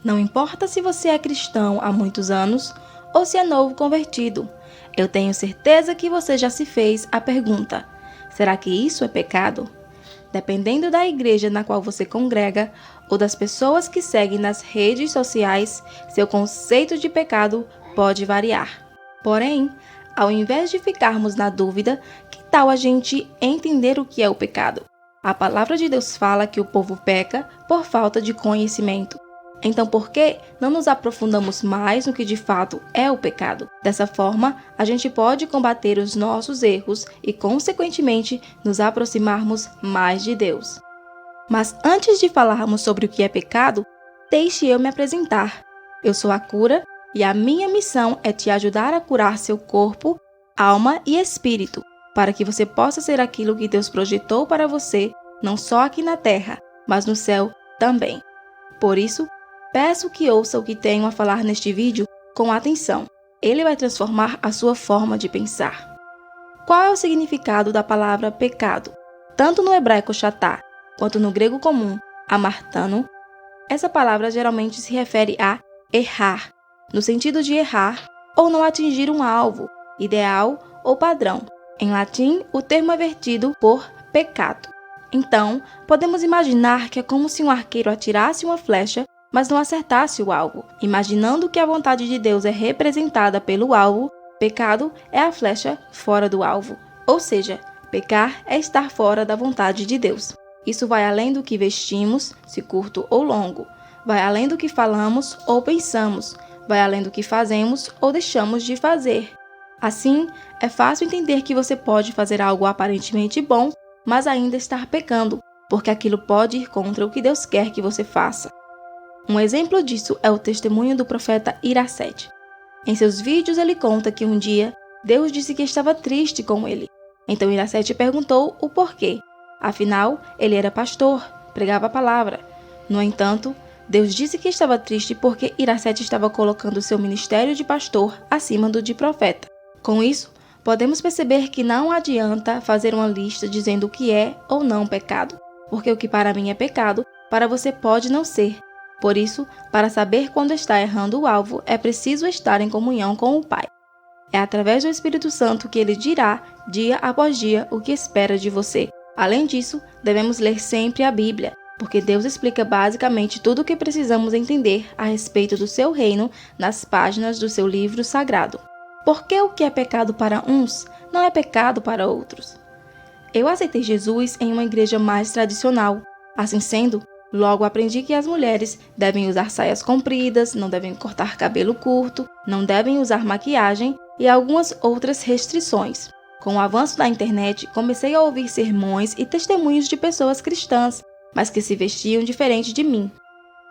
Não importa se você é cristão há muitos anos ou se é novo convertido, eu tenho certeza que você já se fez a pergunta: será que isso é pecado? Dependendo da igreja na qual você congrega ou das pessoas que seguem nas redes sociais, seu conceito de pecado pode variar. Porém, ao invés de ficarmos na dúvida, que tal a gente entender o que é o pecado? A palavra de Deus fala que o povo peca por falta de conhecimento. Então, por que não nos aprofundamos mais no que de fato é o pecado? Dessa forma, a gente pode combater os nossos erros e, consequentemente, nos aproximarmos mais de Deus. Mas antes de falarmos sobre o que é pecado, deixe eu me apresentar. Eu sou a Cura e a minha missão é te ajudar a curar seu corpo, alma e espírito, para que você possa ser aquilo que Deus projetou para você, não só aqui na terra, mas no céu também. Por isso, peço que ouça o que tenho a falar neste vídeo com atenção. Ele vai transformar a sua forma de pensar. Qual é o significado da palavra pecado? Tanto no hebraico chatá, quanto no grego comum, amartano, essa palavra geralmente se refere a errar, no sentido de errar ou não atingir um alvo, ideal ou padrão. Em latim, o termo é vertido por peccato. Então, podemos imaginar que é como se um arqueiro atirasse uma flecha, mas não acertasse o alvo. Imaginando que a vontade de Deus é representada pelo alvo, pecado é a flecha fora do alvo. Ou seja, pecar é estar fora da vontade de Deus. Isso vai além do que vestimos, se curto ou longo. Vai além do que falamos ou pensamos. Vai além do que fazemos ou deixamos de fazer. Assim, é fácil entender que você pode fazer algo aparentemente bom, mas ainda estar pecando, porque aquilo pode ir contra o que Deus quer que você faça. Um exemplo disso é o testemunho do profeta Iracete. Em seus vídeos ele conta que um dia, Deus disse que estava triste com ele. Então Iracete perguntou o porquê. Afinal, ele era pastor, pregava a palavra. No entanto, Deus disse que estava triste porque Iracete estava colocando seu ministério de pastor acima do de profeta. Com isso, podemos perceber que não adianta fazer uma lista dizendo o que é ou não pecado, porque o que para mim é pecado, para você pode não ser. Por isso, para saber quando está errando o alvo, é preciso estar em comunhão com o Pai. É através do Espírito Santo que Ele dirá, dia após dia, o que espera de você. Além disso, devemos ler sempre a Bíblia, porque Deus explica basicamente tudo o que precisamos entender a respeito do seu reino nas páginas do seu livro sagrado. Porque o que é pecado para uns não é pecado para outros. Eu aceitei Jesus em uma igreja mais tradicional. Assim sendo, logo aprendi que as mulheres devem usar saias compridas, não devem cortar cabelo curto, não devem usar maquiagem e algumas outras restrições. Com o avanço da internet, comecei a ouvir sermões e testemunhos de pessoas cristãs, mas que se vestiam diferente de mim.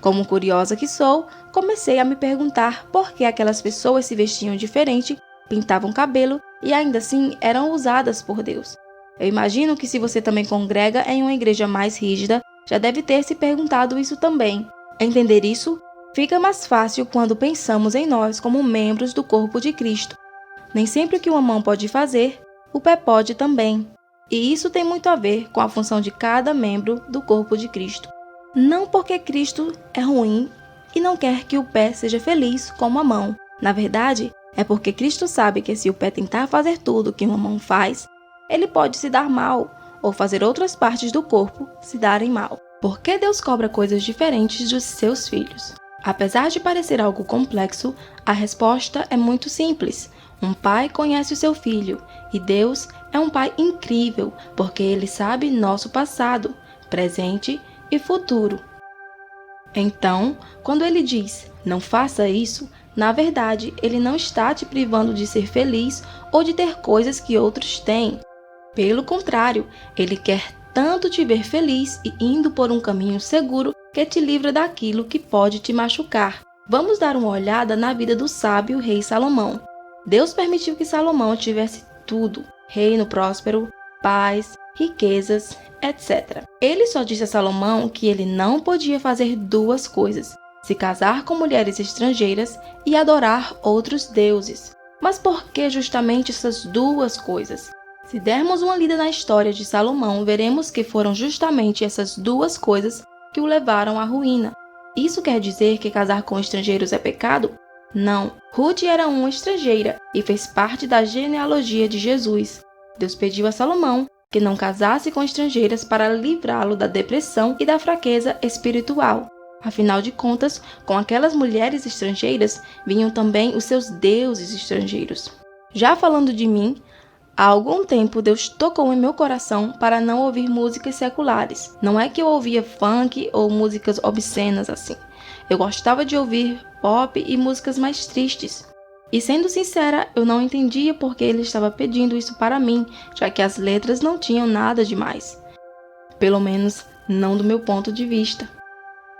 Como curiosa que sou, comecei a me perguntar por que aquelas pessoas se vestiam diferente, pintavam cabelo e ainda assim eram usadas por Deus. Eu imagino que se você também congrega em uma igreja mais rígida, já deve ter se perguntado isso também. Entender isso fica mais fácil quando pensamos em nós como membros do corpo de Cristo. Nem sempre o que uma mão pode fazer, o pé pode também. E isso tem muito a ver com a função de cada membro do corpo de Cristo. Não porque Cristo é ruim e não quer que o pé seja feliz como a mão. Na verdade, é porque Cristo sabe que se o pé tentar fazer tudo que uma mão faz, ele pode se dar mal ou fazer outras partes do corpo se darem mal. Por que Deus cobra coisas diferentes dos seus filhos? Apesar de parecer algo complexo, a resposta é muito simples. Um pai conhece o seu filho e Deus é um pai incrível porque ele sabe nosso passado, presente e futuro. Então, quando ele diz, não faça isso, na verdade, ele não está te privando de ser feliz ou de ter coisas que outros têm. Pelo contrário, ele quer tanto te ver feliz e indo por um caminho seguro que te livra daquilo que pode te machucar. Vamos dar uma olhada na vida do sábio rei Salomão. Deus permitiu que Salomão tivesse tudo, reino próspero, paz, riquezas, etc. Ele só disse a Salomão que ele não podia fazer duas coisas: se casar com mulheres estrangeiras e adorar outros deuses. Mas por que justamente essas duas coisas? Se dermos uma lida na história de Salomão, veremos que foram justamente essas duas coisas que o levaram à ruína. Isso quer dizer que casar com estrangeiros é pecado? Não. Ruth era uma estrangeira e fez parte da genealogia de Jesus. Deus pediu a Salomão que não casasse com estrangeiras para livrá-lo da depressão e da fraqueza espiritual. Afinal de contas, com aquelas mulheres estrangeiras vinham também os seus deuses estrangeiros. Já falando de mim, há algum tempo Deus tocou em meu coração para não ouvir músicas seculares. Não é que eu ouvia funk ou músicas obscenas assim. Eu gostava de ouvir pop e músicas mais tristes. E sendo sincera, eu não entendia por que ele estava pedindo isso para mim, já que as letras não tinham nada demais. Pelo menos, não do meu ponto de vista.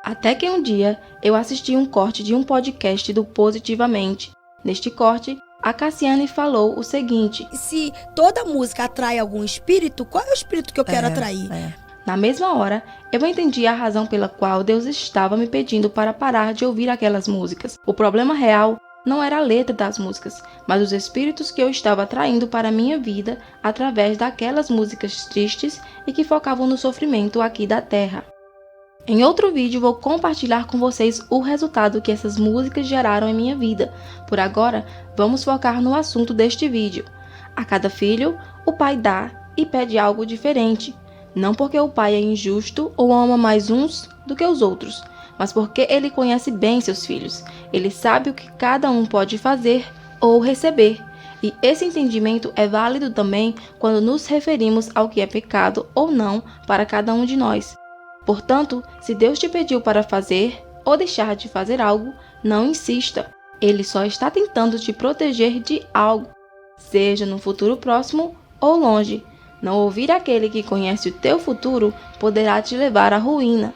Até que um dia, eu assisti um corte de um podcast do Positivamente. Neste corte, a Cassiane falou o seguinte: se toda música atrai algum espírito, qual é o espírito que eu quero atrair? Na mesma hora, eu entendi a razão pela qual Deus estava me pedindo para parar de ouvir aquelas músicas. O problema real não era a letra das músicas, mas os espíritos que eu estava atraindo para a minha vida através daquelas músicas tristes e que focavam no sofrimento aqui da Terra. Em outro vídeo vou compartilhar com vocês o resultado que essas músicas geraram em minha vida. Por agora, vamos focar no assunto deste vídeo. A cada filho, o pai dá e pede algo diferente. Não porque o pai é injusto ou ama mais uns do que os outros, mas porque ele conhece bem seus filhos. Ele sabe o que cada um pode fazer ou receber. E esse entendimento é válido também quando nos referimos ao que é pecado ou não para cada um de nós. Portanto, se Deus te pediu para fazer ou deixar de fazer algo, não insista. Ele só está tentando te proteger de algo, seja no futuro próximo ou longe. Não ouvir aquele que conhece o teu futuro poderá te levar à ruína.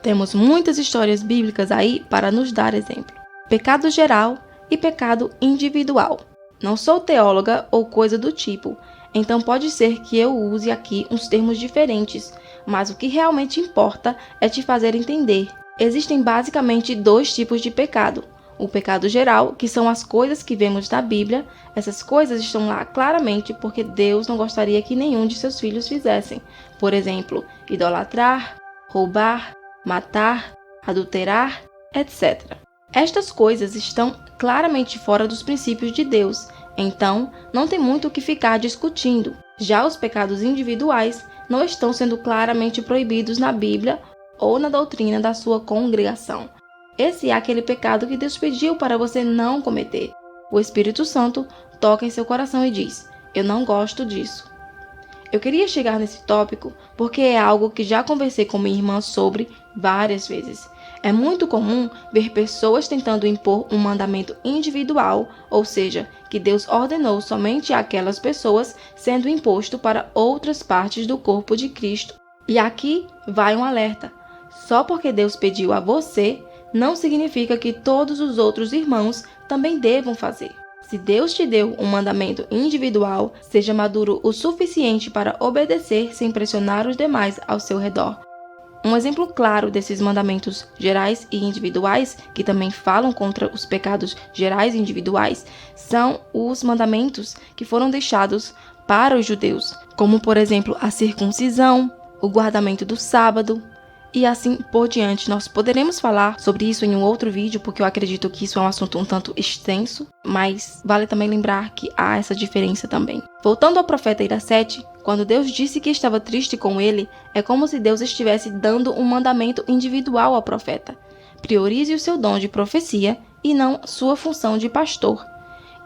Temos muitas histórias bíblicas aí para nos dar exemplo. Pecado geral e pecado individual. Não sou teóloga ou coisa do tipo, então pode ser que eu use aqui uns termos diferentes, mas o que realmente importa é te fazer entender. Existem basicamente dois tipos de pecado. O pecado geral, que são as coisas que vemos na Bíblia. Essas coisas estão lá claramente porque Deus não gostaria que nenhum de seus filhos fizessem. Por exemplo, idolatrar, roubar, matar, adulterar, etc. Estas coisas estão claramente fora dos princípios de Deus, então não tem muito o que ficar discutindo. Já os pecados individuais não estão sendo claramente proibidos na Bíblia ou na doutrina da sua congregação. Esse é aquele pecado que Deus pediu para você não cometer. O Espírito Santo toca em seu coração e diz: eu não gosto disso. Eu queria chegar nesse tópico porque é algo que já conversei com minha irmã sobre várias vezes. É muito comum ver pessoas tentando impor um mandamento individual, ou seja, que Deus ordenou somente àquelas pessoas, sendo imposto para outras partes do corpo de Cristo. E aqui vai um alerta: só porque Deus pediu a você, não significa que todos os outros irmãos também devam fazer. Se Deus te deu um mandamento individual, seja maduro o suficiente para obedecer sem pressionar os demais ao seu redor. Um exemplo claro desses mandamentos gerais e individuais, que também falam contra os pecados gerais e individuais, são os mandamentos que foram deixados para os judeus, como por exemplo a circuncisão, o guardamento do sábado, e assim por diante. Nós poderemos falar sobre isso em um outro vídeo, porque eu acredito que isso é um assunto um tanto extenso, mas vale também lembrar que há essa diferença também. Voltando ao profeta Iracete, quando Deus disse que estava triste com ele, é como se Deus estivesse dando um mandamento individual ao profeta. Priorize o seu dom de profecia e não sua função de pastor.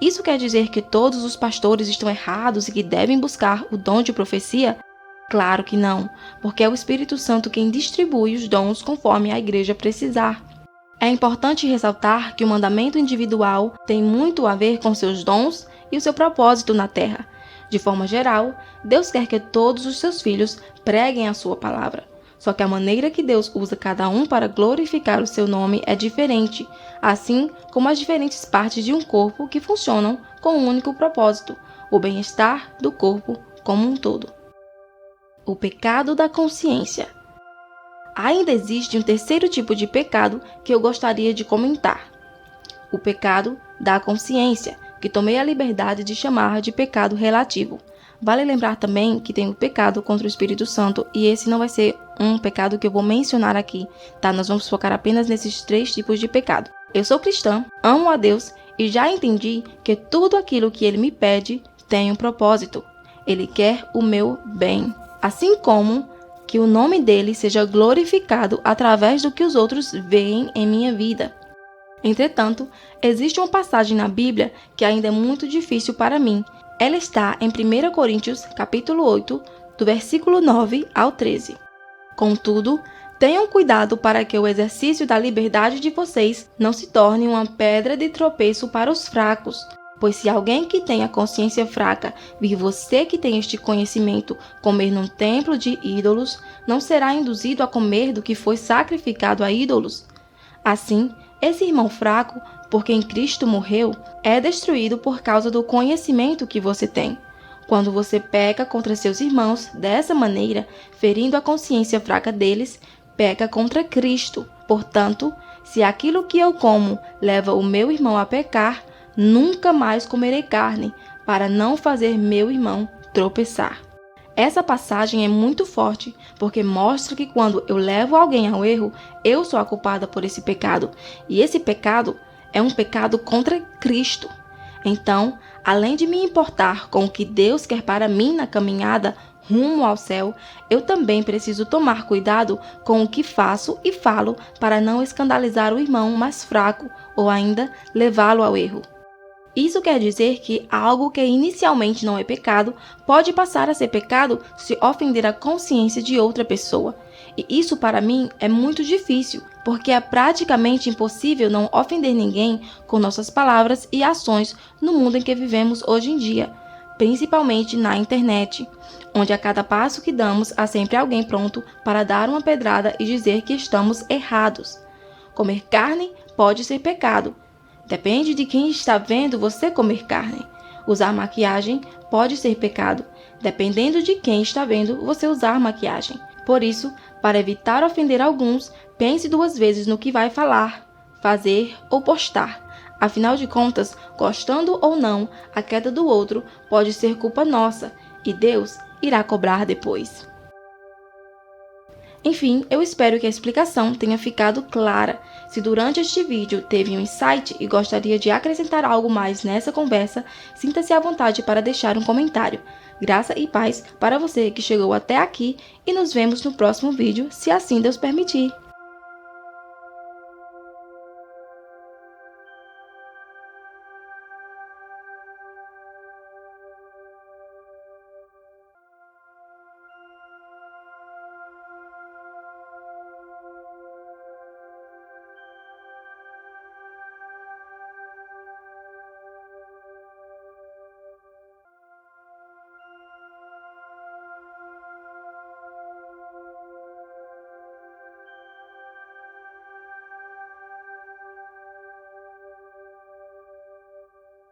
Isso quer dizer que todos os pastores estão errados e que devem buscar o dom de profecia? Claro que não, porque é o Espírito Santo quem distribui os dons conforme a igreja precisar. É importante ressaltar que o mandamento individual tem muito a ver com seus dons e o seu propósito na terra. De forma geral, Deus quer que todos os seus filhos preguem a sua palavra. Só que a maneira que Deus usa cada um para glorificar o seu nome é diferente, assim como as diferentes partes de um corpo que funcionam com um único propósito, o bem-estar do corpo como um todo. O pecado da consciência. Ainda existe um terceiro tipo de pecado que eu gostaria de comentar. O pecado da consciência, que tomei a liberdade de chamar de pecado relativo. Vale lembrar também que tem o pecado contra o Espírito Santo e esse não vai ser um pecado que eu vou mencionar aqui, tá? Nós vamos focar apenas nesses 3 tipos de pecado. Eu sou cristã, amo a Deus e já entendi que tudo aquilo que Ele me pede tem um propósito. Ele quer o meu bem. Assim como que o nome dele seja glorificado através do que os outros veem em minha vida. Entretanto, existe uma passagem na Bíblia que ainda é muito difícil para mim. Ela está em 1 Coríntios, capítulo 8, do versículo 9 ao 13. Contudo, tenham cuidado para que o exercício da liberdade de vocês não se torne uma pedra de tropeço para os fracos. Pois se alguém que tem a consciência fraca vir você que tem este conhecimento comer num templo de ídolos, não será induzido a comer do que foi sacrificado a ídolos? Assim, esse irmão fraco, por quem Cristo morreu, é destruído por causa do conhecimento que você tem. Quando você peca contra seus irmãos dessa maneira, ferindo a consciência fraca deles, peca contra Cristo. Portanto, se aquilo que eu como leva o meu irmão a pecar, nunca mais comerei carne, para não fazer meu irmão tropeçar. Essa passagem é muito forte, porque mostra que quando eu levo alguém ao erro, eu sou a culpada por esse pecado. E esse pecado é um pecado contra Cristo. Então, além de me importar com o que Deus quer para mim na caminhada rumo ao céu, eu também preciso tomar cuidado com o que faço e falo para não escandalizar o irmão mais fraco ou ainda levá-lo ao erro. Isso quer dizer que algo que inicialmente não é pecado pode passar a ser pecado se ofender a consciência de outra pessoa. E isso para mim é muito difícil, porque é praticamente impossível não ofender ninguém com nossas palavras e ações no mundo em que vivemos hoje em dia, principalmente na internet, onde a cada passo que damos há sempre alguém pronto para dar uma pedrada e dizer que estamos errados. Comer carne pode ser pecado. Depende de quem está vendo você comer carne. Usar maquiagem pode ser pecado, dependendo de quem está vendo você usar maquiagem. Por isso, para evitar ofender alguns, pense 2 vezes no que vai falar, fazer ou postar. Afinal de contas, gostando ou não, a queda do outro pode ser culpa nossa e Deus irá cobrar depois. Enfim, eu espero que a explicação tenha ficado clara. Se durante este vídeo teve um insight e gostaria de acrescentar algo mais nessa conversa, sinta-se à vontade para deixar um comentário. Graça e paz para você que chegou até aqui e nos vemos no próximo vídeo, se assim Deus permitir.